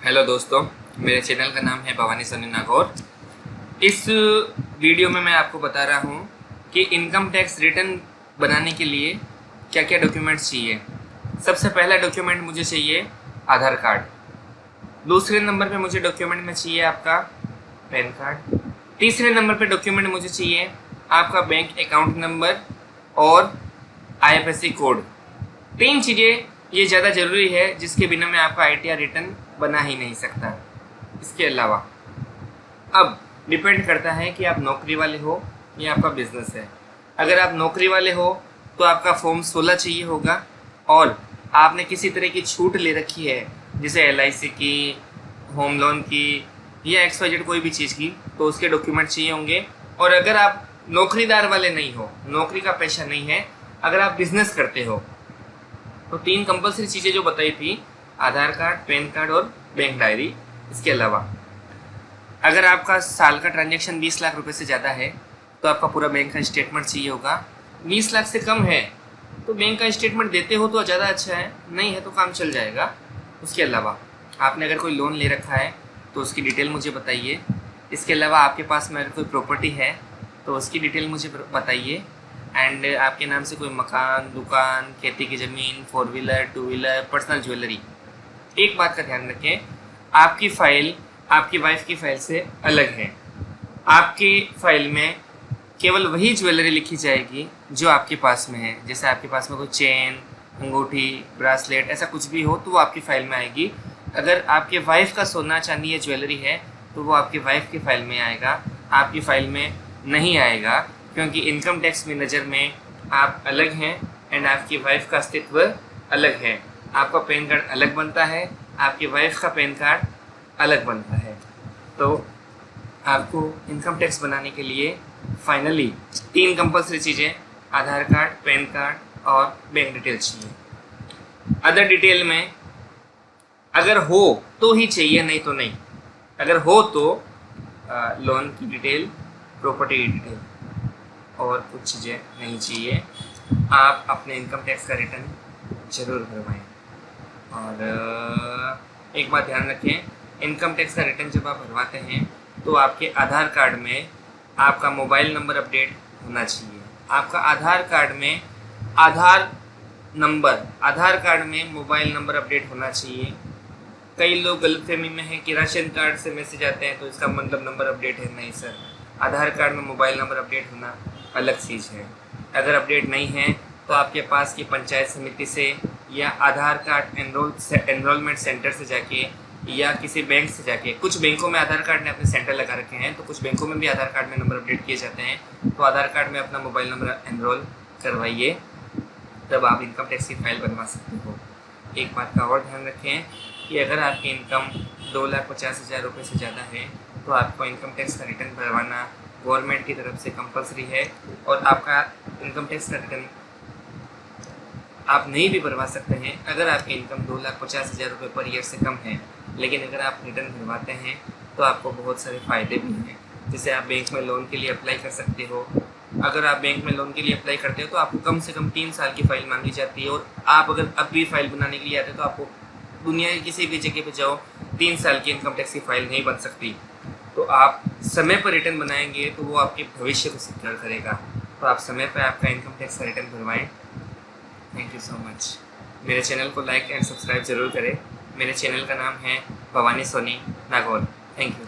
Hello दोस्तों, मेरे channel का नाम है भवानी सोनी नागौर। इस वीडियो में मैं आपको बता रहा हूँ कि इनकम टैक्स रिटर्न बनाने के लिए क्या क्या डॉक्यूमेंट्स चाहिए। सबसे पहला डॉक्यूमेंट मुझे चाहिए आधार कार्ड। दूसरे नंबर पे मुझे डॉक्यूमेंट में चाहिए आपका पैन कार्ड। तीसरे नंबर पे डॉक्यूमेंट मुझे चाहिए आपका बैंक अकाउंट नंबर और IFSC कोड। तीन चीज़ें ये ज़्यादा ज़रूरी है जिसके बिना मैं आपका ITR रिटर्न बना ही नहीं सकता। इसके अलावा अब डिपेंड करता है कि आप नौकरी वाले हो या आपका बिजनेस है। अगर आप नौकरी वाले हो तो आपका फॉर्म 16 चाहिए होगा और आपने किसी तरह की छूट ले रखी है जैसे LIC की, होम लोन की या XYZ कोई भी चीज़ की, तो उसके डॉक्यूमेंट चाहिए होंगे। और अगर आप नौकरीदार वाले नहीं हो, नौकरी का पेशा नहीं है, अगर आप बिजनेस करते हो तो तीन कंपलसरी चीज़ें जो बताई थी, आधार कार्ड, पैन कार्ड और बैंक डायरी। इसके अलावा अगर आपका साल का ट्रांजैक्शन 20 लाख रुपए से ज़्यादा है तो आपका पूरा बैंक का स्टेटमेंट चाहिए होगा। 20 लाख से कम है तो बैंक का स्टेटमेंट देते हो तो ज़्यादा अच्छा है, नहीं है तो काम चल जाएगा। उसके अलावा आपने अगर कोई लोन ले रखा है तो उसकी डिटेल मुझे बताइए। इसके अलावा आपके पास में अगर कोई प्रॉपर्टी है तो उसकी डिटेल मुझे बताइए। एंड आपके नाम से कोई मकान, दुकान, खेती की ज़मीन, 4 व्हीलर, 2 व्हीलर, पर्सनल ज्वेलरी। एक बात का ध्यान रखें, आपकी फ़ाइल आपकी वाइफ की फ़ाइल से अलग है। आपकी फ़ाइल में केवल वही ज्वेलरी लिखी जाएगी जो आपके पास में है। जैसे आपके पास में कोई चेन, अंगूठी, ब्रासलेट, ऐसा कुछ भी हो तो वो आपकी फ़ाइल में आएगी। अगर आपके वाइफ का सोना चांदी या ज्वेलरी है तो वो आपकी वाइफ की फ़ाइल में आएगा, आपकी फ़ाइल में नहीं आएगा, क्योंकि इनकम टैक्स की नज़र में आप अलग हैं एंड आपकी वाइफ का अस्तित्व अलग है। आपका पैन कार्ड अलग बनता है, आपकी वाइफ का पैन कार्ड अलग बनता है। तो आपको इनकम टैक्स बनाने के लिए फाइनली तीन कंपलसरी चीज़ें, आधार कार्ड, पैन कार्ड और बैंक डिटेल चाहिए। अदर डिटेल में अगर हो तो ही चाहिए, नहीं तो नहीं। अगर हो तो लोन की डिटेल, प्रॉपर्टी की डिटेल और कुछ चीज़ें नहीं चाहिए। आप अपने इनकम टैक्स का रिटर्न ज़रूर भरवाएं। और एक बात ध्यान रखें, इनकम टैक्स का रिटर्न जब आप भरवाते हैं तो आपके आधार कार्ड में आपका मोबाइल नंबर अपडेट होना चाहिए। आपका आधार कार्ड में आधार कार्ड में मोबाइल नंबर अपडेट होना चाहिए। कई लोग गलतफहमी में है कि राशन कार्ड से मैसेज आते हैं तो इसका मतलब नंबर अपडेट है। नहीं सर, आधार कार्ड में मोबाइल नंबर अपडेट होना अलग चीज़ है। अगर अपडेट नहीं है तो आपके पास की पंचायत समिति से या आधार कार्ड एनरोलमेंट सेंटर से जाके या किसी बैंक से जाके, कुछ बैंकों में आधार कार्ड ने अपने सेंटर लगा रखे हैं तो कुछ बैंकों में भी आधार कार्ड में नंबर अपडेट किए जाते हैं, तो आधार कार्ड में अपना मोबाइल नंबर एनरोल करवाइए, तब आप इनकम टैक्स की फाइल बनवा सकते हो। एक बात का और ध्यान रखें कि अगर आपकी इनकम 2,50,000 रुपये से ज़्यादा है तो आपको इनकम टैक्स का रिटर्न भरवाना गवर्नमेंट की तरफ से कंपलसरी है। और आपका इनकम टैक्स का रिटर्न आप नहीं भी भरवा सकते हैं अगर आपकी इनकम 2,50,000 रुपये पर ईयर से कम है। लेकिन अगर आप रिटर्न भरवाते हैं तो आपको बहुत सारे फ़ायदे भी हैं। जैसे आप बैंक में लोन के लिए अप्लाई कर सकते हो। अगर आप बैंक में लोन के लिए अप्लाई करते हो तो आपको कम से कम 3 साल की फ़ाइल मांगी जाती है। और आप अगर अब भी फ़ाइल बनाने के लिए आते हो तो आपको दुनिया की किसी भी जगह पे जाओ, 3 साल की इनकम टैक्स की फ़ाइल नहीं बन सकती। तो आप समय पर रिटर्न बनाएंगे तो वो आपके भविष्य को सिक्योर करेगा। तो आप समय पर आपका इनकम टैक्स का रिटर्न भरवाएँ। Thank you so much. मेरे चैनल को लाइक एंड सब्सक्राइब ज़रूर करें। मेरे चैनल का नाम है भवानी सोनी नागौर। Thank you.